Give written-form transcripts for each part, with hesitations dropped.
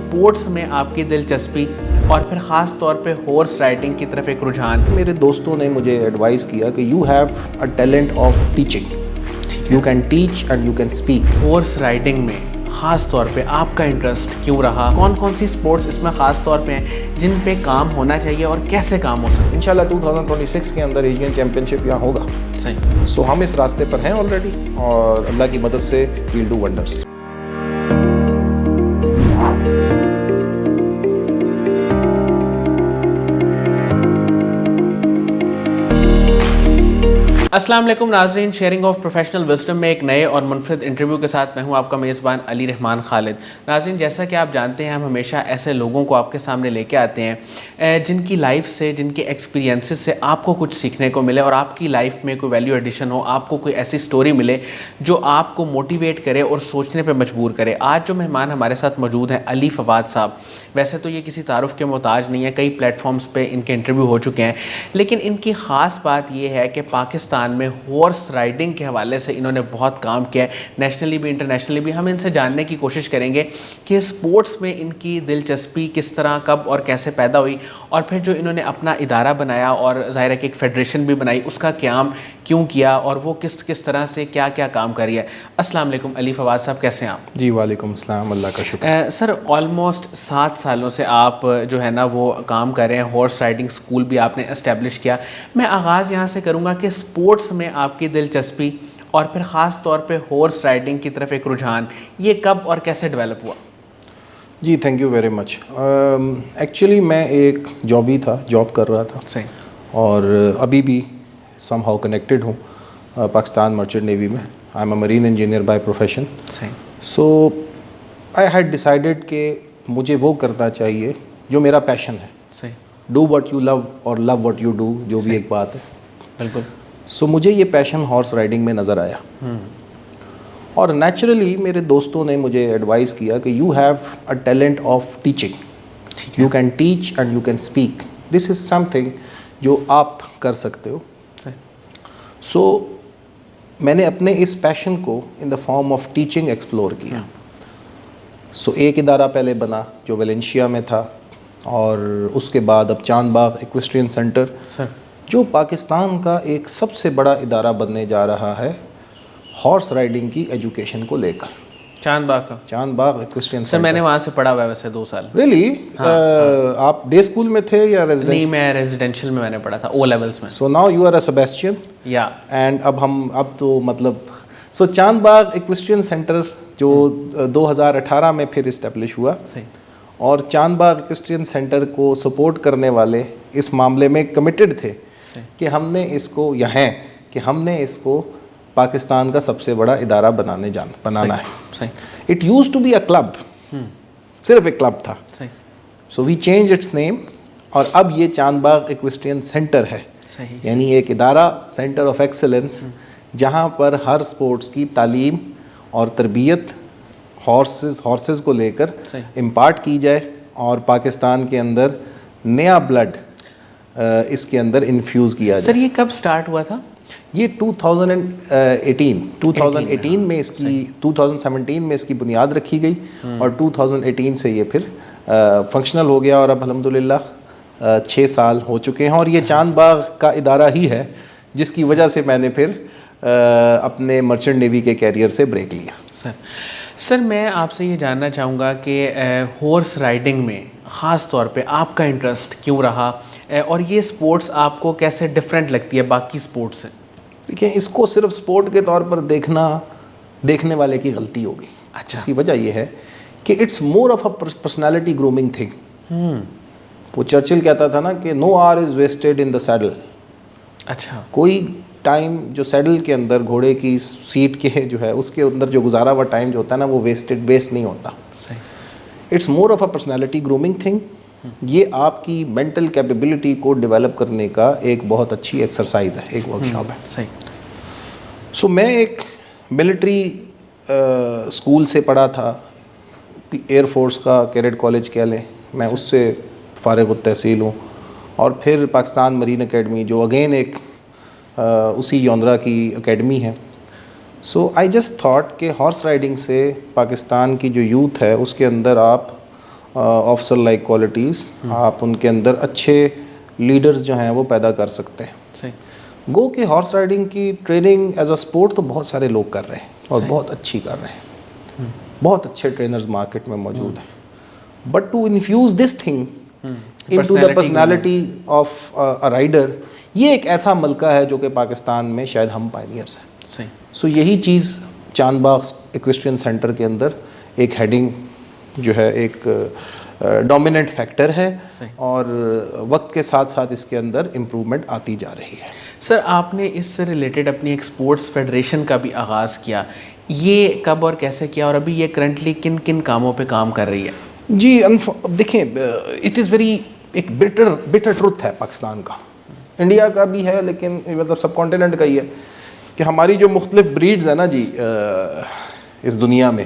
Sports میں آپ کی دلچسپی اور پھر خاص طور پہ ہارس رائڈنگ کی طرف ایک رجحان؟ میرے دوستوں نے مجھے ایڈوائز کیا کہ you have a talent of teaching, you can teach and you can speak. Horse riding میں خاص طور پہ آپ کا انٹرسٹ کیوں رہا؟ کون کون سی سپورٹس اس میں خاص طور پہ ہیں جن پہ کام ہونا چاہیے اور کیسے کام ہو سکتا ہے؟ انشاءاللہ 2026 کے اندر ایشین چیمپئن شپ یہاں ہوگا۔ صحیح۔ سو ہم اس راستے پر ہیں آلریڈی، اور اللہ کی مدد سے ویل ڈو ونڈرس۔ السلام علیکم ناظرین، شیئرنگ آف پروفیشنل وزڈم میں ایک نئے اور منفرد انٹرویو کے ساتھ میں ہوں آپ کا میزبان علی رحمان خالد۔ ناظرین، جیسا کہ آپ جانتے ہیں، ہم ہمیشہ ایسے لوگوں کو آپ کے سامنے لے کے آتے ہیں جن کی لائف سے، جن کے ایکسپیرینسز سے آپ کو کچھ سیکھنے کو ملے اور آپ کی لائف میں کوئی ویلیو ایڈیشن ہو، آپ کو کوئی ایسی سٹوری ملے جو آپ کو موٹیویٹ کرے اور سوچنے پہ مجبور کرے۔ آج جو مہمان ہمارے ساتھ موجود ہیں، علی فواد صاحب، ویسے تو یہ کسی تعارف کے محتاج نہیں ہے، کئی پلیٹ فارمز پہ ان کے انٹرویو ہو چکے ہیں، لیکن ان کی خاص بات یہ ہے کہ پاکستان میں ہارس رائڈنگ کے حوالے سے انہوں نے بہت کام کیا ہے، نیشنلی بھی انٹرنیشنلی بھی۔ ہم ان سے جاننے کی کوشش کریں گے کہ سپورٹس میں ان کی دلچسپی کس طرح، کب اور کیسے پیدا ہوئی، اور پھر جو انہوں نے اپنا ادارہ بنایا اور ظاہر ہے کہ ایک فیڈریشن بھی بنائی، اس کا قیام کیوں کیا اور وہ کس طرح سے کیا کیا کام کر رہی ہے۔ السلام علیکم علی فواد صاحب، کیسے ہیں آپ؟ جی وعلیکم السلام، اللہ کا شکر۔ سر، آلموسٹ 7 سالوں سے آپ جو ہے نا وہ کام کر رہے ہیں، ہارس رائڈنگ اسکول بھی آپ نے اسٹیبلش کیا۔ میں آغاز یہاں سے کروں گا کہ سپورٹس میں آپ کی دلچسپی اور پھر خاص طور پہ ہارس رائڈنگ کی طرف ایک رجحان، یہ کب اور کیسے ڈیولپ ہوا؟ جی thank you very much. Actually میں ایک جابی تھا، جاب کر رہا تھا، صحیح، اور ابھی بھی سم ہاؤ کنیکٹڈ ہوں پاکستان مرچنٹ نیوی میں۔ I am a Marine engineer by profession. صحیح، سو آئی ہیڈ ڈیسائیڈڈ کہ مجھے وہ کرنا چاہیے جو میرا پیشن ہے۔ صحیح، ڈو وٹ یو لو اور لو وٹ یو ڈو، جو بھی ایک بات ہے۔ بالکل۔ سو مجھے یہ پیشن ہارس رائڈنگ میں نظر آیا، اور نیچرلی میرے دوستوں نے مجھے ایڈوائز کیا کہ you have a talent of teaching, you can teach and you can speak, this is some thing جو آپ کر سکتے ہو۔ سو میں نے اپنے اس پیشن کو in the form of teaching explore کیا۔ سو ایک ادارہ پہلے بنا جو ویلنشیا میں تھا، اور اس کے بعد اب چاند باغ ایکویسٹرین سینٹر، جو پاکستان کا ایک سب سے بڑا ادارہ بننے جا رہا ہے ہارس رائڈنگ کی ایجوکیشن کو لے کر۔ چاند باغ کا؟ چاند باغ ایکویسٹرین سر میں نے وہاں سے پڑھا ہوا ہے ویسے 2 سال۔ ریئلی؟ آپ ڈے اسکول میں تھے یا ریزیڈنشل؟ نہیں، میں ریزیڈینشیل میں نے پڑھا تھا، او لیولس میں۔ سو ناؤ یو آر اے سیبیسٹین، یا اینڈ اب تو مطلب سو چاند باغ ایکویسٹرین سینٹر جو 2018 میں پھر اسٹیبلش ہوا، اور چاند باغ ایکویسٹرین سینٹر کو سپورٹ کرنے والے اس معاملے میں کمیٹڈ تھے کہ ہم نے اس کو پاکستان کا سب سے بڑا ادارہ بنانا ہے۔ It used to be a club, صرف ایک کلب تھا۔ سو وی چینج اٹس نیم، اور اب یہ چاند باغ ایکویسٹرین سینٹر ہے، یعنی ایک ادارہ، سینٹر آف ایکسلنس، جہاں پر ہر سپورٹس کی تعلیم اور تربیت ہارسز کو لے کر امپارٹ کی جائے، اور پاکستان کے اندر نیا بلڈ اس کے اندر انفیوز کیا جائے۔ سر یہ کب سٹارٹ ہوا تھا؟ یہ 2018 میں اس کی 2017 میں اس کی بنیاد رکھی گئی، اور 2018 سے یہ پھر فنکشنل ہو گیا، اور اب الحمدللہ 6 سال ہو چکے ہیں، اور یہ چاند باغ کا ادارہ ہی ہے جس کی وجہ سے میں نے پھر اپنے مرچنٹ نیوی کے کیریئر سے بریک لیا۔ سر میں آپ سے یہ جاننا چاہوں گا کہ ہارس رائڈنگ میں خاص طور پہ آپ کا انٹرسٹ کیوں رہا، اور یہ سپورٹس آپ کو کیسے ڈفرینٹ لگتی ہے باقی سپورٹس سے؟ دیکھیں، اس کو صرف سپورٹ کے طور پر دیکھنے والے کی غلطی ہوگی۔ اچھا۔ اس کی وجہ یہ ہے کہ it's more of a personality grooming thing. وہ چرچل کہتا تھا نا کہ no hour is wasted in the saddle. اچھا، کوئی ٹائم جو سیڈل کے اندر، گھوڑے کی سیٹ کے جو ہے اس کے اندر جو گزارا ہوا ٹائم جو ہوتا ہے نا، وہ ویسٹ نہیں ہوتا۔ It's more of a personality grooming thing. یہ آپ کی مینٹل کیپیبلٹی کو ڈیولپ کرنے کا ایک بہت اچھی ایکسرسائز ہے، ایک ورکشاپ ہے۔ سو میں ایک ملٹری اسکول سے پڑھا تھا، ایئر فورس کا کیڈٹ کالج کہہ لیں، میں اس سے فارغ التحصیل ہوں، اور پھر پاکستان مرین اکیڈمی جو اگین ایک اسی یوندرا کی اکیڈمی ہے۔ سو آئی جسٹ تھاٹ کہ ہارس رائڈنگ سے پاکستان کی جو یوتھ ہے اس کے اندر آپ آفسر لائک کوالٹیز، آپ ان کے اندر اچھے لیڈرز جو ہیں وہ پیدا کر سکتے ہیں. صحیح. گو کہ ہارس رائڈنگ کی ٹریننگ ایز اے اسپورٹ تو بہت سارے لوگ کر رہے ہیں اور بہت اچھی کر رہے ہیں، بہت اچھے ٹرینرز مارکیٹ میں موجود ہیں. But to infuse this thing into the personality of a rider, یہ ایک ایسا ملکہ ہے جو کہ پاکستان میں شاید ہم پائنیئرس ہیں. صحیح. سو یہی چیز چاند باغ ایکویسٹرین سینٹر کے اندر ایک ہیڈنگ جو ہے ایک ڈومیننٹ فیکٹر ہے، اور وقت کے ساتھ ساتھ اس کے اندر امپرومنٹ آتی جا رہی ہے. سر آپ نے اس سے ریلیٹڈ اپنی ایک اسپورٹس فیڈریشن کا بھی آغاز کیا، یہ کب اور کیسے کیا، اور ابھی یہ کرنٹلی کن کن کاموں پہ کام کر رہی ہے؟ جی دیکھیں، اٹ از ویری ایک بٹر ٹروتھ ہے پاکستان کا، انڈیا کا بھی ہے، لیکن مطلب سب کانٹیننٹ کا ہی ہے کہ ہماری جو مختلف بریڈز ہیں نا جی اس دنیا میں،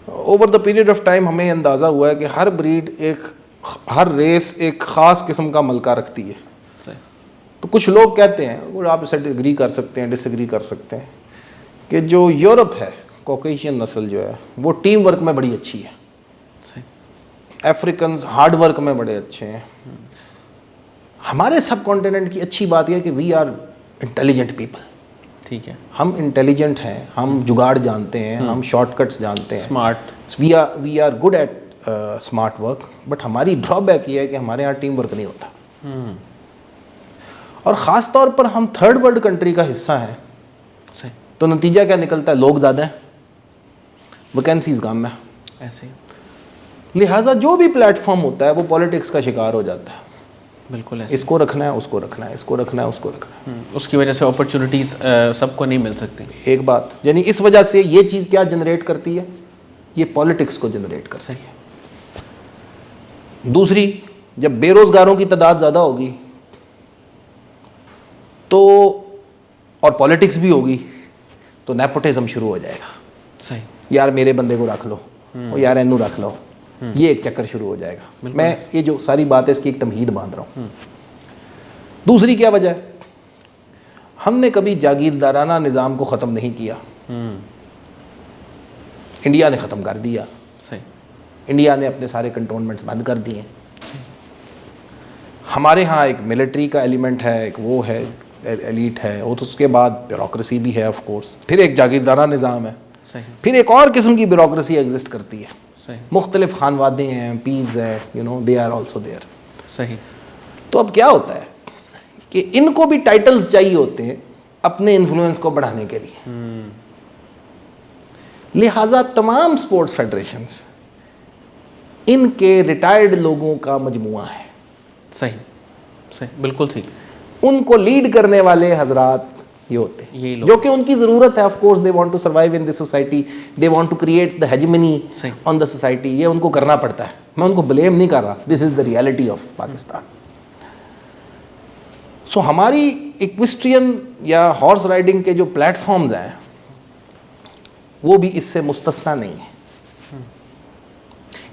over the period of time ہمیں اندازہ ہوا ہے کہ ہر بریڈ ہر ریس ایک خاص قسم کا ملکہ رکھتی ہے. تو کچھ لوگ کہتے ہیں، اور آپ اسے اگری کر سکتے ہیں، ڈس ایگری کر سکتے ہیں، کہ جو یورپ ہے، کوکیشین نسل جو ہے وہ ٹیم ورک میں بڑی اچھی ہے، افریقنز ہارڈ ورک میں بڑے اچھے ہیں. ہمارے سب کانٹیننٹ کی اچھی بات یہ ہے کہ وی آر انٹیلیجنٹ پیپل. ٹھیک ہے، ہم انٹیلیجنٹ ہیں، ہم جگاڑ جانتے ہیں، ہم شارٹ کٹس جانتے ہیں، smart. We are good at smart work. But ہماری ڈرا بیک یہ ہے کہ ہمارے یہاں ٹیم ورک نہیں ہوتا، اور خاص طور پر ہم تھرڈ ورلڈ کنٹری کا حصہ ہیں. تو نتیجہ کیا نکلتا ہے؟ لوگ زیادہ ہیں، ویکینسیز کم ہیں، ایسے لہٰذا جو بھی پلیٹ فارم ہوتا ہے وہ پالیٹکس کا شکار ہو جاتا ہے. بالکل اس کو رکھنا ہے، اس کو رکھنا ہے، اس کو رکھنا ہے، اس کو رکھنا ہے. اس کی وجہ سے اپرچونیٹیز سب کو نہیں مل سکتی. ایک بات یعنی اس وجہ سے یہ چیز کیا جنریٹ کرتی ہے؟ یہ پالیٹکس کو جنریٹ کرتی ہے. دوسری، جب بے روزگاروں کی تعداد زیادہ ہوگی تو اور پالیٹکس بھی ہوگی تو نیپوٹزم شروع ہو جائے گا. صحیح. یار میرے بندے کو رکھ لو، اور یار اینو رکھ لو، یہ ایک چکر شروع ہو جائے گا. میں یہ جو ساری بات ہے اس کی ایک تمہید باندھ رہا ہوں. دوسری کیا وجہ ہے؟ ہم نے کبھی جاگیردارانہ نظام کو ختم نہیں کیا. انڈیا نے ختم کر دیا. انڈیا نے اپنے سارے کنٹونمنٹس بند کر دیے. ہمارے ہاں ایک ملٹری کا ایلیمنٹ ہے، ایک وہ ہے ایلیٹ ہے، اور اس کے بعد بیوروکریسی بھی ہے آف کورس، پھر ایک جاگیردارانہ نظام ہے، پھر ایک اور قسم کی بیوروکریسی ایگزسٹ کرتی ہے. مختلف خانوادے ہیں، پیز ہیں، دے آر آلسو دیئر. صحیح. تو اب کیا ہوتا ہے کہ ان کو بھی ٹائٹلز چاہیے ہوتے ہیں اپنے انفلوئنس کو بڑھانے کے لیے. لہٰذا تمام اسپورٹس فیڈریشنز ان کے ریٹائرڈ لوگوں کا مجموعہ ہے. صحیح صحیح، بالکل ٹھیک. ان کو لیڈ کرنے والے حضرات یہ ہوتے ہیں جو کہ ان کی ضرورت ہے. Of course they want to survive in this society, they want to create the hegemony on the society. یہ ان کو کرنا پڑتا ہے، میں ان کو بلیم نہیں کر رہا، دس از دا ریالٹی آف پاکستان. سو ہماری ایکویسٹرین یا ہارس رائڈنگ کے جو پلیٹ فارمز ہیں وہ بھی اس سے مستثنا نہیں ہیں.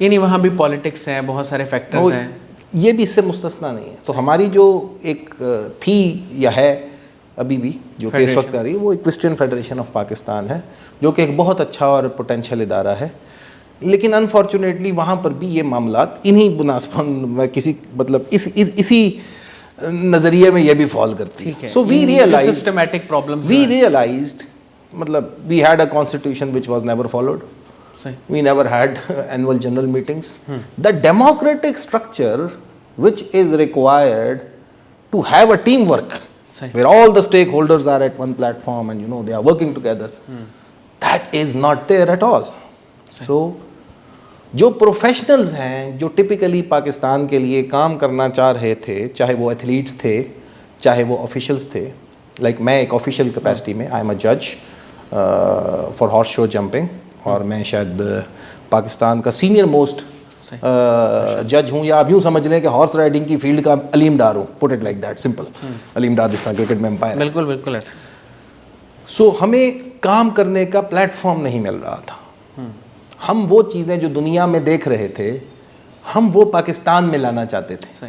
یعنی وہاں بھی پالیٹکس ہیں، بہت سارے فیکٹرز ہیں، یہ بھی اس سے مستثنا نہیں ہے. تو ہماری جو ایک تھی یا ہے ابھی بھی جو کہ اس وقت آ رہی ہے وہ ایکویسٹرین فیڈریشن آف پاکستان ہے، جو کہ ایک بہت اچھا اور پوٹینشیل ادارہ ہے. لیکن انفارچونیٹلی وہاں پر بھی یہ معاملات انہی کسی مطلب اسی نظریے میں یہ بھی فال کرتی ہے. سو وی ریئلائزڈ مطلب we had a constitution which was never followed. We never had annual general meetings. The democratic structure which is required to have a teamwork where all the stakeholders are at one platform and they are working together, that is not there at all. So جو professionals ہیں جو typically Pakistan کے لیے کام کرنا چاہ رہے تھے، چاہے وہ ایتھلیٹس تھے چاہے وہ آفیشلز تھے، لائک میں ایک آفیشیل کیپیسٹی میں آئی ایم اے جج فار ہارس شو جمپنگ، اور میں شاید پاکستان کا سینئر موسٹ جج ہوں، یا آپ یوں سمجھ لیں کہ ہارس رائڈنگ کی فیلڈ کا علیم ڈار ہوں. Put it like that simple. Aleem Dar جس طرح کرکٹ میں امپائر. بالکل بالکل ایسا. سو ہمیں کام کرنے کا پلیٹ فارم نہیں مل رہا تھا. ہم وہ چیزیں جو دنیا میں دیکھ رہے تھے ہم وہ پاکستان میں لانا چاہتے تھے،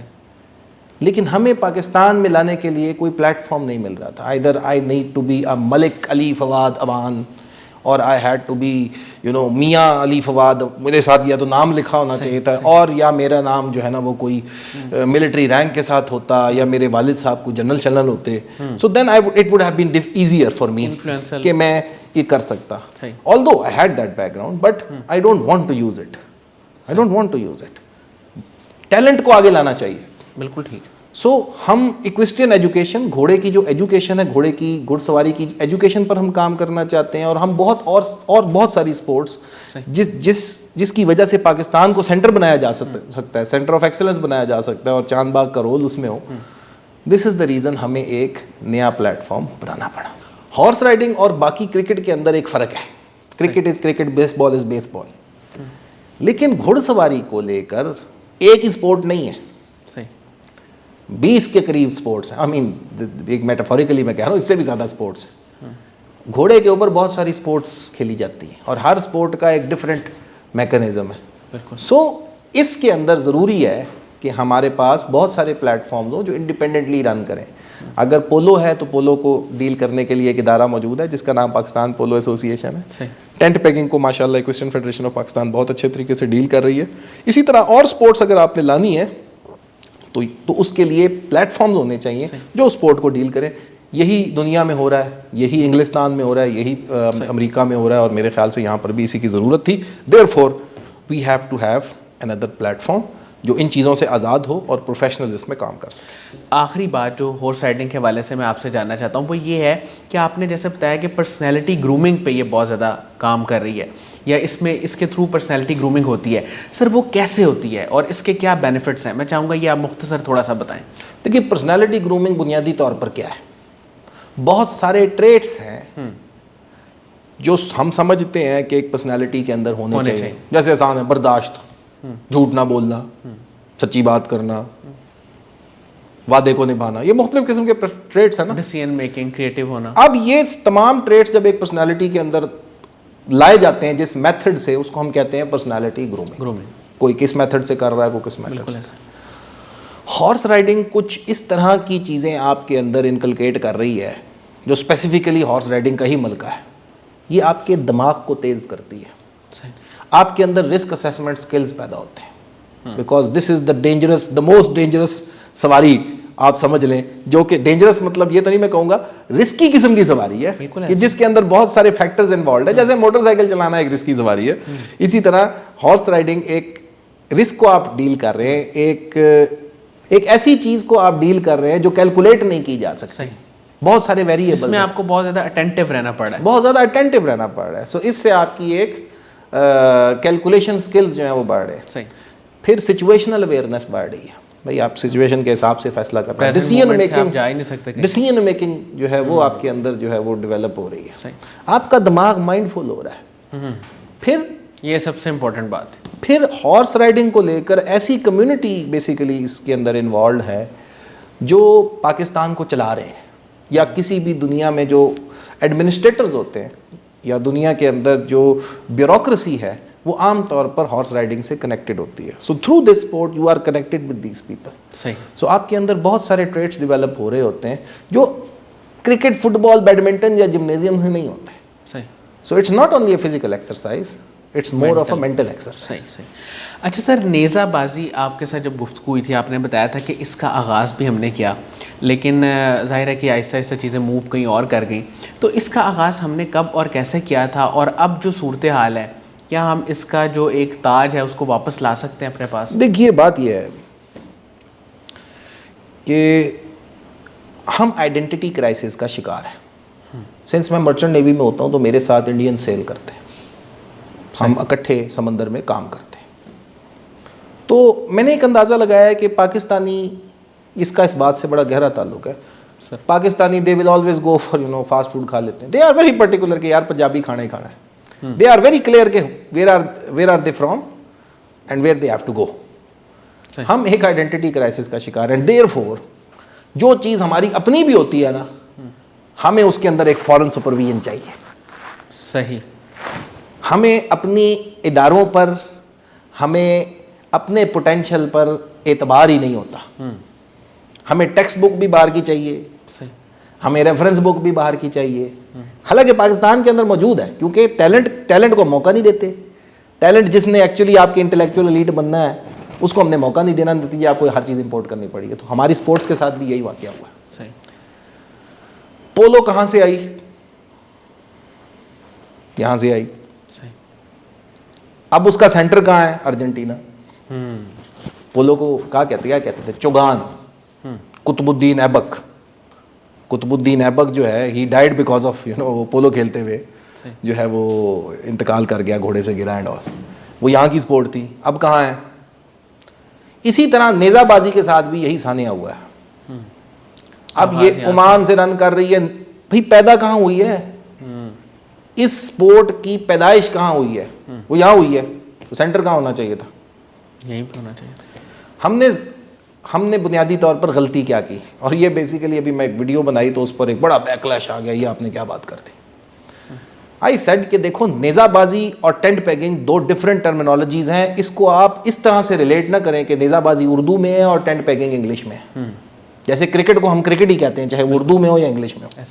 لیکن ہمیں پاکستان میں لانے کے لیے کوئی پلیٹ فارم نہیں مل رہا تھا. either I need to be a ملک علی فواد اوان اور آئی ہیڈ ٹو بی میاں علی فواد, میرے ساتھ یا تو نام لکھا ہونا چاہیے تھا, اور یا میرا نام جو ہے نا وہ کوئی ملٹری رینک کے ساتھ ہوتا, یا میرے والد صاحب کو جنرل شنرل ہوتے. So then it would have been easier for me کہ میں یہ کر سکتا. although I had that background, but I don't want to use it. I don't want to use it. Talent کو آگے لانا چاہیے. بالکل ٹھیک. سو ہم ایکویسٹرین ایجوکیشن, گھوڑے کی جو ایجوکیشن ہے, گھوڑے کی گھڑ سواری کی ایجوکیشن پر ہم کام کرنا چاہتے ہیں, اور ہم بہت اور بہت ساری اسپورٹس جس کی وجہ سے پاکستان کو سینٹر بنایا جا سکتا ہے, سینٹر آف ایکسلنس بنایا جا سکتا ہے, اور چاند باغ کا رول اس میں ہو. دس از دا ریزن ہمیں ایک نیا پلیٹ فارم بنانا پڑا. ہارس رائڈنگ اور باقی کرکٹ کے اندر ایک فرق ہے. کرکٹ از کرکٹ, بیس بال از بیس بال. لیکن گھڑ سواری کو لے کر ایک ہی اسپورٹ نہیں ہے, 20 کے قریب اسپورٹس ہیں. آئی مین ایک میٹافوریکلی میں کہہ رہا ہوں, اس سے بھی زیادہ اسپورٹس ہیں. گھوڑے کے اوپر بہت ساری اسپورٹس کھیلی جاتی ہیں, اور ہر اسپورٹ کا ایک ڈفرینٹ میکانزم ہے. سو اس کے اندر ضروری ہے کہ ہمارے پاس بہت سارے پلیٹ فارمز ہوں جو انڈیپینڈنٹلی رن کریں. اگر پولو ہے تو پولو کو ڈیل کرنے کے لیے ایک ادارہ موجود ہے جس کا نام پاکستان پولو ایسوسی ایشن ہے. ٹینٹ پیکنگ کو ماشاءاللہ ایکویسٹرین فیڈریشن آف پاکستان بہت اچھے طریقے سے ڈیل کر رہی ہے. اسی طرح اور اسپورٹس اگر آپ نے لانی ہے تو اس کے لیے پلیٹ فارمز ہونے چاہیے جو اسپورٹ کو ڈیل کریں. یہی دنیا میں ہو رہا ہے, یہی انگلستان میں ہو رہا ہے, یہی امریکہ میں ہو رہا ہے, اور میرے خیال سے یہاں پر بھی اسی کی ضرورت تھی. Therefore we have to have another platform جو ان چیزوں سے آزاد ہو اور پروفیشنل اس میں کام کر سکے. آخری بات جو ہارس رائڈنگ کے حوالے سے میں آپ سے جاننا چاہتا ہوں وہ یہ ہے کہ آپ نے جیسے بتایا کہ پرسنالٹی گرومنگ پہ یہ بہت زیادہ کام کر رہی ہے, یا اس کے تھرو پرسنالٹی گرومنگ ہوتی ہے. سر وہ کیسے ہوتی ہے اور اس کے کیا بینیفٹس ہیں؟ میں چاہوں گا یہ آپ مختصر تھوڑا سا بتائیں. دیکھیے, پرسنالٹی گرومنگ بنیادی طور پر کیا ہے, بہت سارے ٹریٹس ہیں جو ہم سمجھتے ہیں کہ ایک پرسنالٹی کے اندر ہونے چاہیے. جیسے آسان ہے, برداشت, جھوٹ نہ بولنا, سچی بات کرنا, وعدے کو نبھانا, یہ مختلف قسم کے ٹریٹس ہیں نا. ڈیسیژن میکنگ, کریٹو ہونا. اب یہ تمام ٹریٹس جب ایک پرسنالٹی کے اندر لائے جاتے ہیں جس میتھڈ سے, اس کو ہم کہتے ہیں پرسنالٹی گرومنگ. کوئی کس میتھڈ سے کر رہا ہے, کوئی کس میتھڈ سے. ہارس رائڈنگ کچھ اس طرح کی چیزیں آپ کے اندر انکلکیٹ کر رہی ہے جو اسپیسیفکلی ہارس رائڈنگ کا ہی ملکہ ہے. یہ آپ کے دماغ کو تیز کرتی ہے, آپ کے اندر رسک اسیسمنٹ سکلز پیدا ہوتے ہیں. Because this is the most dangerous سواری آپ سمجھ لیں, جو کہ ڈینجرس مطلب یہ تو نہیں میں کہوں گا, رسکی قسم کی سواری ہے کہ جس کے اندر بہت سارے فیکٹرز انوالوڈ ہیں. جیسے موٹر سائیکل چلانا ایک رسکی سواری ہے, اسی طرح ہارس رائڈنگ ایک رسک کو آپ ڈیل کر رہے ہیں, ایک ایسی چیز کو آپ ڈیل کر رہے ہیں جو کیلکولیٹ نہیں کی جا سکتی. بہت سارے ویریبل, اس میں آپ کو بہت زیادہ اٹینٹیو رہنا پڑ رہا ہے, بہت زیادہ اٹینٹیو رہنا پڑ رہا ہے. سو اس سے آپ کی ایک کیلکولیشن سکلز جو ہیں وہ بڑھ رہے ہیں. پھر سچویشنل اویئرنیس بڑھ رہی ہے, بھائی آپ سچویشن کے حساب سے فیصلہ کر رہے ہیں. ڈیسیژن میکنگ جو ہے وہ آپ کے اندر جو ہے وہ ڈیولپ ہو رہی ہے, آپ کا دماغ مائنڈ فل ہو رہا ہے. پھر یہ سب سے امپورٹنٹ بات ہے. پھر ہارس رائڈنگ کو لے کر ایسی کمیونٹی بیسیکلی اس کے اندر انوالوڈ ہے جو پاکستان کو چلا رہے ہیں, یا کسی بھی دنیا میں جو ایڈمنسٹریٹرز ہوتے ہیں, یا دنیا کے اندر جو بیوروکریسی ہے, وہ عام طور پر ہارس رائڈنگ سے کنیکٹڈ ہوتی ہے. So through this sport you are connected with these people. So آپ کے اندر بہت سارے ٹریٹس ڈیولپ ہو رہے ہوتے ہیں جو کرکٹ, فٹ بال, بیڈمنٹن یا جمنیزیم سے نہیں ہوتے. So it's not only a physical exercise, it's more of a mental exercise. اچھا سر, نیزہ بازی آپ کے ساتھ جب گفتگو ہوئی تھی آپ نے بتایا تھا کہ اس کا آغاز بھی ہم نے کیا, لیکن ظاہر ہے کہ آہستہ آہستہ چیزیں موو کہیں اور کر گئیں. تو اس کا آغاز ہم نے کب اور کیسے کیا تھا, اور اب جو صورتحال ہے کیا ہم اس کا جو ایک تاج ہے اس کو واپس لا سکتے ہیں اپنے پاس؟ دیکھیے, بات یہ ہے کہ ہم آئیڈینٹی کرائسس کا شکار ہیں. سنس میں مرچنٹ نیوی میں ہوتا ہوں تو میرے ساتھ انڈین سیل کرتے ہیں, ہم اکٹھے سمندر میں کام کرتے ہیں. تو میں نے ایک اندازہ لگایا ہے کہ پاکستانی, اس کا اس بات سے بڑا گہرا تعلق ہے, Pakistani they will always go for fast food کھا لیتے ہیں. دے آر ویری پرٹیکولر کہ یار پنجابی کھانا ہی کھانا ہے. دے آر ویری کلیئر کہ where are they from and where they have to go. ہم ایک آئیڈینٹی کرائسس کا شکار ہیں. دیر فور جو چیز ہماری اپنی بھی ہوتی ہے نا, ہمیں اس کے اندر ایک فورن سپرویژن چاہیے. صحیح. ہمیں اپنی اداروں پر, ہمیں اپنے پوٹینشل پر اعتبار ہی نہیں ہوتا. ہمیں ٹیکسٹ بک بھی باہر کی چاہیے, ہمیں ریفرنس بک بھی باہر کی چاہیے. حالانکہ پاکستان کے اندر موجود ہے, کیونکہ ٹیلنٹ کو موقع نہیں دیتے. ٹیلنٹ جس نے ایکچولی آپ کے انٹلیکچوئل ایلیٹ بننا ہے اس کو ہم نے موقع نہیں دینا, نتیجہ آپ کو ہر چیز امپورٹ کرنی پڑی ہے. تو ہماری اسپورٹس کے ساتھ بھی یہی واقعہ ہوا ہے. صحیح. پولو کہاں سے آئی؟ یہاں سے آئی. صحیح. اب اس کا سینٹر کہاں ہے؟ ارجنٹینا. پولو کو کیا کہتے تھے؟ چوگان. قطب الدین ایبک. قطب الدین ایبک جو ہے ہی ڈائڈ بیکاز آف وہ پولو کھیلتے ہوئے جو ہے وہ انتقال کر گیا, گھوڑے سے گرا اینڈ آل. وہ یہاں کی اسپورٹ تھی. اب کہاں ہے؟ اسی طرح نیزہ بازی کے ساتھ بھی یہی سانحہ ہوا ہے. اب یہ عمان سے رن کر رہی ہے. بھئی پیدا کہاں ہوئی ہے؟ اس اسپورٹ کی پیدائش کہاں ہوئی ہے؟ وہ یہاں ہوئی ہے. تو سینٹر کہاں ہونا چاہیے تھا؟ یہیں پہ ہونا چاہیے. ہم نے بنیادی طور پر غلطی کیا کی, اور یہ بیسیکلی ابھی میں ایک ویڈیو بنائی تو اس پر ایک بڑا بیکلیش آ گیا, یہ آپ نے کیا بات کر دی. آئی سیڈ کہ دیکھو نیزہ بازی اور ٹینٹ پیگنگ دو ڈفرینٹ ٹرمینالوجیز ہیں. اس کو آپ اس طرح سے ریلیٹ نہ کریں کہ نیزہ بازی اردو میں ہے اور ٹینٹ پیگنگ انگلش میں ہے. جیسے کرکٹ کو ہم کرکٹ ہی کہتے ہیں, چاہے اردو میں ہو یا انگلش میں ہو.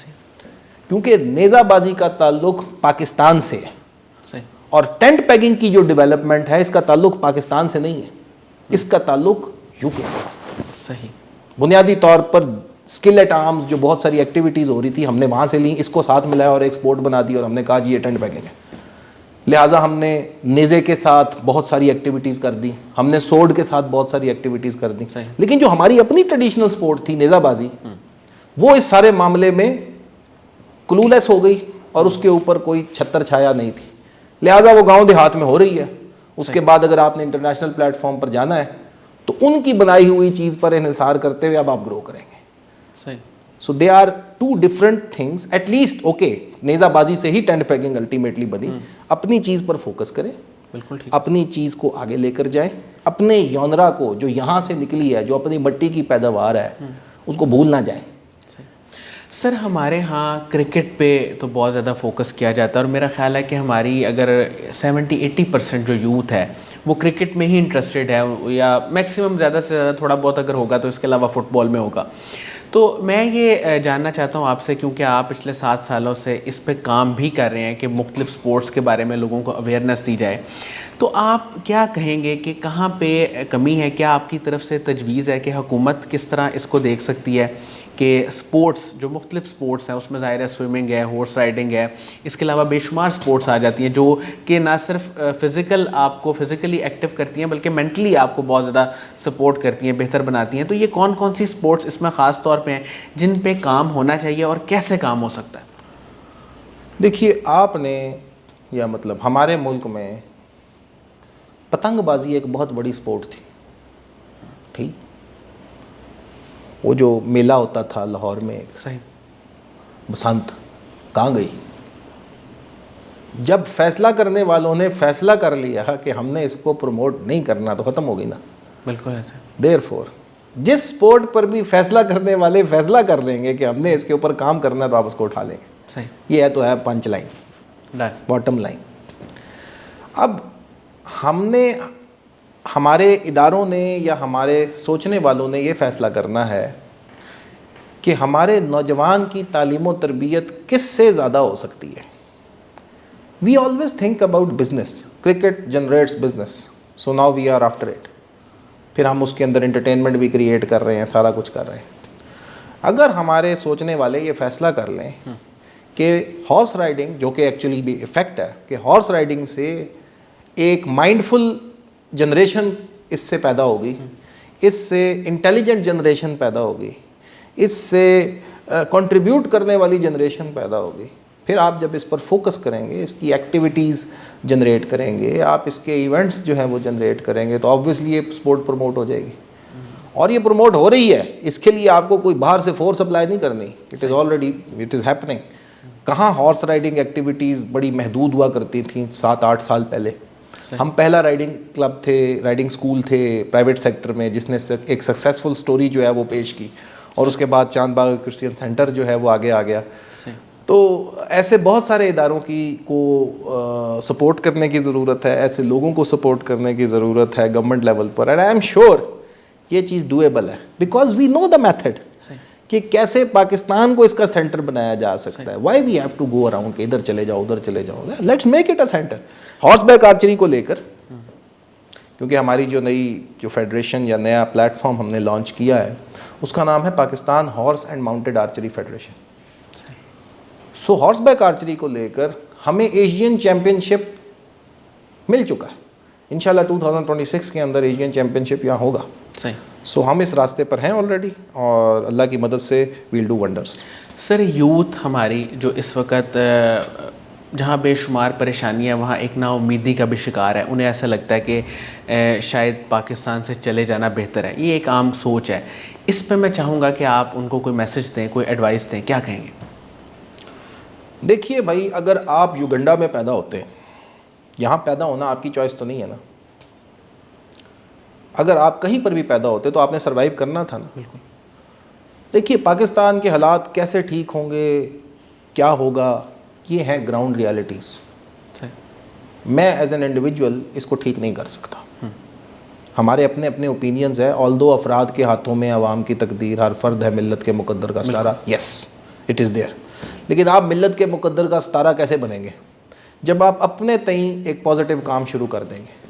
کیونکہ نیزہ بازی کا تعلق پاکستان سے ہے, اور ٹینٹ پیگنگ کی جو ڈیولپمنٹ ہے اس کا تعلق پاکستان سے نہیں ہے, اس کا تعلق یو کے سے. صحیح. بنیادی طور پر اسکل ایٹ آرمز جو بہت ساری ایکٹیویٹیز ہو رہی تھی ہم نے وہاں سے لیں, اس کو ساتھ ملایا اور ایک سپورٹ بنا دی, اور ہم نے کہا جی یہ ٹینٹ پیگنگ ہے. لہٰذا ہم نے نیزے کے ساتھ بہت ساری ایکٹیویٹیز کر دی, ہم نے سوڈ کے ساتھ بہت ساری ایکٹیویٹیز کر دی. لیکن جو ہماری اپنی ٹریڈیشنل سپورٹ تھی نیزہ بازی, وہ اس سارے معاملے میں کلولیس ہو گئی اور اس کے اوپر کوئی چھتر چھایا نہیں تھی. لہٰذا وہ گاؤں دیہات میں ہو رہی ہے. اس کے بعد اگر آپ نے انٹرنیشنل پلیٹ فارم پر جانا ہے تو ان کی بنائی ہوئی چیز پر انحصار کرتے ہوئے اب آپ گرو کریں گے. So they are two different things. At least okay, نیزہ بازی سے ہی ٹینٹ پیگنگ الٹیمیٹلی بنی. اپنی چیز پر فوکس کریں, بالکل اپنی چیز کو آگے لے کر جائیں. اپنے یونرا کو جو یہاں سے نکلی ہے, جو اپنی مٹی کی پیداوار ہے, اس کو بھول نہ جائیں. سر ہمارے ہاں کرکٹ پہ تو بہت زیادہ فوکس کیا جاتا ہے, اور میرا خیال ہے کہ ہماری اگر 70-80% جو یوتھ ہے وہ کرکٹ میں ہی انٹرسٹڈ ہے, یا میکسیمم زیادہ سے زیادہ تھوڑا بہت اگر ہوگا تو اس کے علاوہ فٹ بال میں ہوگا. تو میں یہ جاننا چاہتا ہوں آپ سے, کیونکہ آپ پچھلے 7 سالوں سے اس پہ کام بھی کر رہے ہیں کہ مختلف سپورٹس کے بارے میں لوگوں کو اویئرنیس دی جائے, تو آپ کیا کہیں گے کہ کہاں پہ کمی ہے؟ کیا آپ کی طرف سے تجویز ہے کہ حکومت کس طرح اس کو دیکھ سکتی ہے کہ سپورٹس جو مختلف سپورٹس ہیں, اس میں ظاہر ہے سوئمنگ ہے, ہارس رائڈنگ ہے, اس کے علاوہ بے شمار سپورٹس آ جاتی ہیں جو کہ نہ صرف فزیکل آپ کو فزیکلی ایکٹیو کرتی ہیں بلکہ مینٹلی آپ کو بہت زیادہ سپورٹ کرتی ہیں, بہتر بناتی ہیں. تو یہ کون کون سی سپورٹس اس میں خاص طور پہ ہیں جن پہ کام ہونا چاہیے اور کیسے کام ہو سکتا ہے؟ دیکھیے, آپ نے یا مطلب ہمارے ملک میں پتنگ بازی ایک بہت بڑی سپورٹ تھی. ٹھیک, وہ جو میلہ ہوتا تھا لاہور میں, صحیح, بسنت, کہاں گئی؟ جب فیصلہ کرنے والوں نے فیصلہ کر لیا کہ ہم نے اس کو پروموٹ نہیں کرنا تو ختم ہو گئی نا. بالکل ایسے. دیر فور جس سپورٹ پر بھی فیصلہ کرنے والے فیصلہ کر لیں گے کہ ہم نے اس کے اوپر کام کرنا ہے تو آپ اس کو اٹھا لیں گے. صحیح. یہ تو ہے پنچ لائن, باٹم لائن. اب ہم نے, ہمارے اداروں نے یا ہمارے سوچنے والوں نے یہ فیصلہ کرنا ہے کہ ہمارے نوجوان کی تعلیم و تربیت کس سے زیادہ ہو سکتی ہے. We always think about business. Cricket generates business, so now we are after it. پھر ہم اس کے اندر انٹرٹینمنٹ بھی کریٹ کر رہے ہیں, سارا کچھ کر رہے ہیں. اگر ہمارے سوچنے والے یہ فیصلہ کر لیں کہ ہارس رائڈنگ, جو کہ ایکچولی بھی افیکٹ ہے کہ ہارس رائڈنگ سے ایک مائنڈفل جنریشن اس سے پیدا ہوگی, اس سے انٹیلیجنٹ جنریشن پیدا ہوگی, اس سے کنٹریبیوٹ کرنے والی جنریشن پیدا ہوگی. پھر آپ جب اس پر فوکس کریں گے, اس کی ایکٹیویٹیز جنریٹ کریں گے, آپ اس کے ایونٹس جو ہیں وہ جنریٹ کریں گے, تو آبویسلی یہ سپورٹ پروموٹ ہو جائے گی. اور یہ پروموٹ ہو رہی ہے, اس کے لیے آپ کو کوئی باہر سے فورس اپلائی نہیں کرنی. It is already, it is happening. کہاں ہارس رائڈنگ ایکٹیویٹیز بڑی محدود ہوا کرتی تھیں 7-8 سال پہلے. ہم پہلا رائڈنگ کلب تھے, رائڈنگ اسکول تھے پرائیویٹ سیکٹر میں, جس نے ایک سکسیزفل سٹوری جو ہے وہ پیش کی, اور اس کے بعد چاند باغ کرسچین سینٹر جو ہے وہ آگے آ گیا. تو ایسے بہت سارے اداروں کو سپورٹ کرنے کی ضرورت ہے, ایسے لوگوں کو سپورٹ کرنے کی ضرورت ہے government level per. And I am sure یہ چیز ڈویبل ہے, because we know the method کہ کیسے پاکستان کو اس کا سینٹر بنایا جا سکتا ہے. Why we have to go around کہ ادھر چلے جاؤ ادھر چلے جاؤ. Let's make it a centre. Horse back archery کو لے کر, کیونکہ ہماری جو فیڈریشن یا نیا پلیٹ فارم ہم نے لانچ کیا ہے اس کا نام ہے Pakistan horse and mounted archery federation. So horse back archery کو لے کر ہمیں ایشین چیمپئن شپ مل چکا ہے. انشاءاللہ 2026 کے اندر ایشین چیمپئن شپ یہاں ہوگا. سو ہم اس راستے پر ہیں آلریڈی, اور اللہ کی مدد سے we'll do wonders. Sir youth ہماری جو اس وقت جہاں بے شمار پریشانیاں, وہاں ایک نا امیدی کا بھی شکار ہے. انہیں ایسا لگتا ہے کہ شاید پاکستان سے چلے جانا بہتر ہے. یہ ایک عام سوچ ہے. اس پہ میں چاہوں گا کہ آپ ان کو کوئی میسج دیں, کوئی ایڈوائس دیں, کیا کہیں گے؟ دیکھیے بھائی, اگر آپ یوگنڈا میں پیدا ہوتے ہیں, یہاں پیدا ہونا آپ کی چوائس تو نہیں ہے نا. اگر آپ کہیں پر بھی پیدا ہوتے تو آپ نے سروائیو کرنا تھا نا. بالکل. دیکھیے پاکستان کے حالات کیسے ٹھیک ہوں گے, کیا ہوگا, یہ ہیں گراؤنڈ ریالٹیز. میں ایز این انڈیویجول اس کو ٹھیک نہیں کر سکتا. ہمارے اپنے اپنے اوپینینز ہیں. آلدو افراد کے ہاتھوں میں عوام کی تقدیر, ہر فرد ہے ملت کے مقدر کا ستارہ. Yes it is there. لیکن آپ ملت کے مقدر کا ستارہ کیسے بنیں گے؟ جب آپ اپنے تئیں ایک پازیٹیو کام شروع کر دیں گے.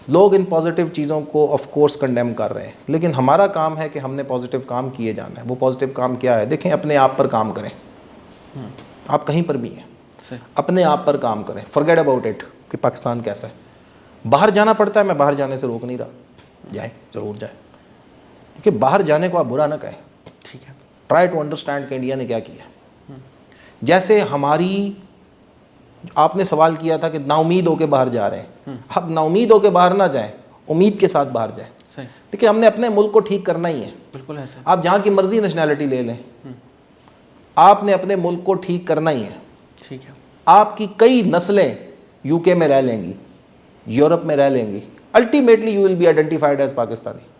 لوگ ان پازیٹیو چیزوں کو آف کورس کنڈیم کر رہے ہیں, لیکن ہمارا کام ہے کہ ہم نے پازیٹیو کام کیے جانا ہے. وہ پازیٹیو کام کیا ہے؟ دیکھیں, اپنے آپ پر کام کریں. آپ کہیں پر بھی ہیں, اپنے آپ پر کام کریں. فارگیٹ اباؤٹ اٹ کہ پاکستان کیسا ہے. باہر جانا پڑتا ہے, میں باہر جانے سے روک نہیں رہا, جائیں ضرور جائیں, کہ باہر جانے کو آپ برا نہ کہیں. ٹھیک ہے. ٹرائی ٹو انڈرسٹینڈ کہ انڈیا نے کیا کیا. جیسے ہماری, آپ نے سوال کیا تھا کہ نا امید ہو کے باہر جا رہے ہیں. اب نا امید ہو کے باہر نہ جائیں, امید کے ساتھ باہر جائیں. دیکھیے ہم نے اپنے ملک کو ٹھیک کرنا ہی ہے. بالکل ایسا. آپ جہاں کی مرضی نیشنلٹی لے لیں, آپ نے اپنے ملک کو ٹھیک کرنا ہی ہے. ٹھیک ہے. آپ کی کئی نسلیں یو کے میں رہ لیں گی, یورپ میں رہ لیں گی. Ultimately you will be identified as Pakistani.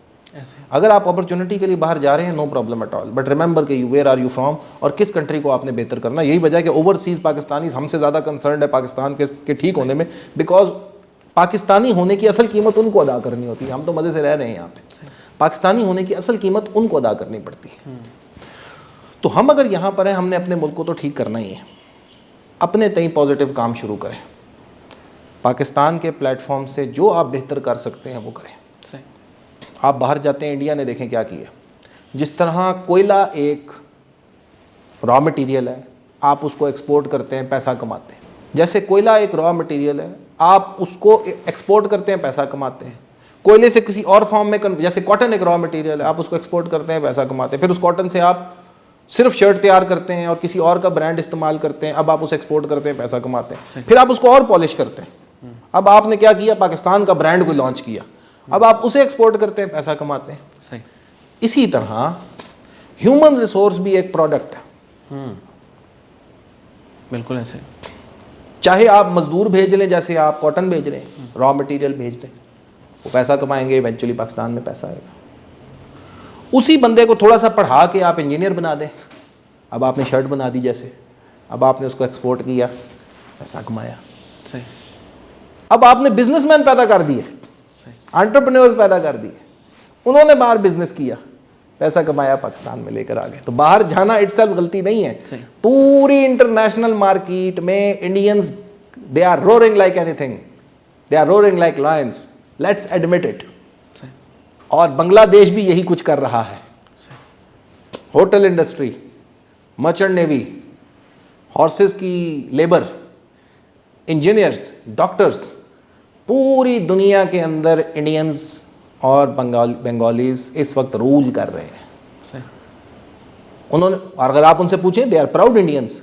اگر آپ اپرچونٹی کے لیے باہر جا رہے ہیں, no problem at all, but remember کہ ویئر آر یو فرام, اور کس کنٹری کو آپ نے بہتر کرنا. یہی وجہ ہے کہ اوورسیز پاکستانیز ہم سے زیادہ کنسرنڈ ہے پاکستان کے ٹھیک ہونے میں, بیکاز پاکستانی ہونے کی اصل قیمت ان کو ادا کرنی ہوتی ہے. ہم تو مزے سے رہ رہے ہیں یہاں پہ, پاکستانی ہونے کی اصل قیمت ان کو ادا کرنی پڑتی ہے. تو ہم اگر یہاں پر ہیں, ہم نے اپنے ملک کو تو ٹھیک کرنا ہی ہے. اپنے تئیں پازیٹیو کام شروع کریں. پاکستان کے پلیٹ فارم سے جو آپ بہتر کر سکتے ہیں وہ کریں. آپ باہر جاتے ہیں, انڈیا نے دیکھیں کیا کیا. جس طرح کوئلہ ایک را مٹیریل ہے, آپ اس کو ایکسپورٹ کرتے ہیں, پیسہ کماتے ہیں. جیسے کوئلہ ایک را مٹیریل ہے, آپ اس کو ایکسپورٹ کرتے ہیں, پیسہ کماتے ہیں. کوئلے سے کسی اور فارم میں, جیسے کاٹن ایک را مٹیریل ہے, آپ اس کو ایکسپورٹ کرتے ہیں, پیسہ کماتے ہیں. پھر اس کاٹن سے آپ صرف شرٹ تیار کرتے ہیں اور کسی اور کا برانڈ استعمال کرتے ہیں, اب آپ اسے ایکسپورٹ کرتے ہیں, پیسہ کماتے ہیں. پھر آپ اس کو اور پالش کرتے ہیں. اب آپ نے کیا کیا, پاکستان کا برانڈ کو لانچ کیا, اب آپ اسے ایکسپورٹ کرتے ہیں, پیسہ کماتے ہیں. اسی طرح ہیومن ریسورس بھی ایک پروڈکٹ ہے. بالکل ایسے. چاہے آپ مزدور بھیج لیں, جیسے آپ کاٹن بھیج رہے ہیں, را مٹیریل بھیج دیں, وہ پیسہ کمائیں گے, ایونچولی پاکستان میں پیسہ آئے گا. اسی بندے کو تھوڑا سا پڑھا کے آپ انجینئر بنا دیں, اب آپ نے شرٹ بنا دی جیسے, اب آپ نے اس کو ایکسپورٹ کیا, پیسہ کمایا. اب آپ نے بزنس مین پیدا کر دیے, انٹرپرینورز پیدا کر دیے, انہوں نے باہر بزنس کیا, پیسہ کمایا, پاکستان میں لے کر آ گئے. تو باہر جانا اٹ سیلف غلطی نہیں ہے. پوری انٹرنیشنل مارکیٹ میں Indians they are roaring like anything, they are roaring like lions, let's admit it. اور بنگلہ دیش بھی یہی کچھ کر رہا ہے. Hotel industry, merchant navy, horses کی لیبر, انجینئرز, ڈاکٹرز, پوری دنیا کے اندر انڈینز اور بنگالیز اس وقت رول کر رہے ہیں. انہوں نے, اگر آپ ان سے پوچھیں, they are proud Indians,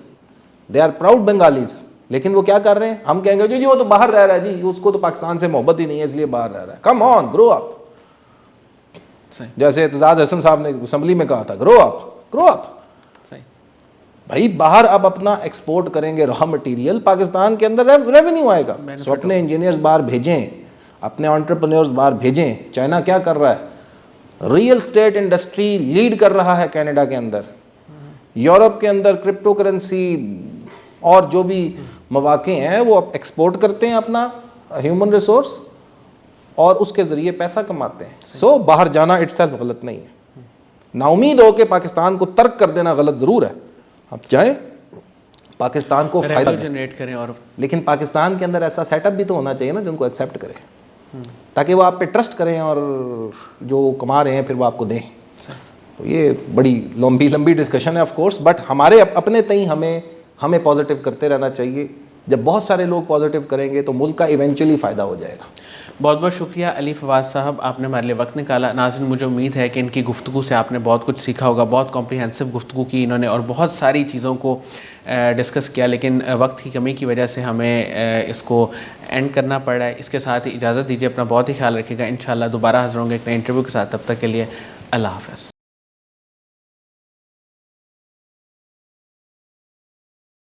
they are proud Bengalis, لیکن وہ کیا کر رہے ہیں؟ ہم کہیں گے جی وہ تو باہر رہ رہا ہے, جی اس کو تو پاکستان سے محبت ہی نہیں ہے اس لیے باہر رہ رہا ہے. کم آن, گرو اپ. جیسے اعتزاز احسن صاحب نے اسمبلی میں کہا تھا, گرو اپ, گرو اپ. بھائی باہر اب اپنا ایکسپورٹ کریں گے را مٹیریل, پاکستان کے اندر ریونیو آئے گا. سو اپنے انجینئرز باہر بھیجیں, اپنے انٹرپرینورز باہر بھیجیں. چائنا کیا کر رہا ہے, ریئل اسٹیٹ انڈسٹری لیڈ کر رہا ہے کینیڈا کے اندر. یورپ کے اندر کرپٹو کرنسی اور جو بھی مواقع ہیں وہ ایکسپورٹ کرتے ہیں اپنا ہیومن ریسورس, اور اس کے ذریعے پیسہ کماتے ہیں. سو باہر جانا اٹ سیلف غلط نہیں ہے. نا امید ہو کہ پاکستان کو ترک کر دینا غلط ضرور ہے, آپ چاہیں پاکستان کو فائدہ جنریٹ کریں, اور لیکن پاکستان کے اندر ایسا سیٹ اپ بھی تو ہونا چاہیے نا جو ان کو ایکسیپٹ کرے, تاکہ وہ آپ پہ ٹرسٹ کریں اور جو کما رہے ہیں پھر وہ آپ کو دیں. تو یہ بڑی لمبی ڈسکشن ہے آف کورس, بٹ ہمارے اپنے تئیں ہمیں پازیٹیو کرتے رہنا چاہیے. جب بہت سارے لوگ پازیٹیو کریں گے تو ملک کا ایونچولی فائدہ ہو جائے گا. بہت بہت شکریہ علی فواز صاحب, آپ نے ہمارے لیے وقت نکالا. ناظرین, مجھے امید ہے کہ ان کی گفتگو سے آپ نے بہت کچھ سیکھا ہوگا. بہت کمپریہنسو گفتگو کی انہوں نے اور بہت ساری چیزوں کو ڈسکس کیا, لیکن وقت کی کمی کی وجہ سے ہمیں اس کو اینڈ کرنا پڑ رہا ہے. اس کے ساتھ ہی اجازت دیجیے, اپنا بہت ہی خیال رکھیے گا. انشاءاللہ دوبارہ حاضر ہوں گے ایک نئے انٹرویو کے ساتھ. تب تک کے لیے اللہ حافظ.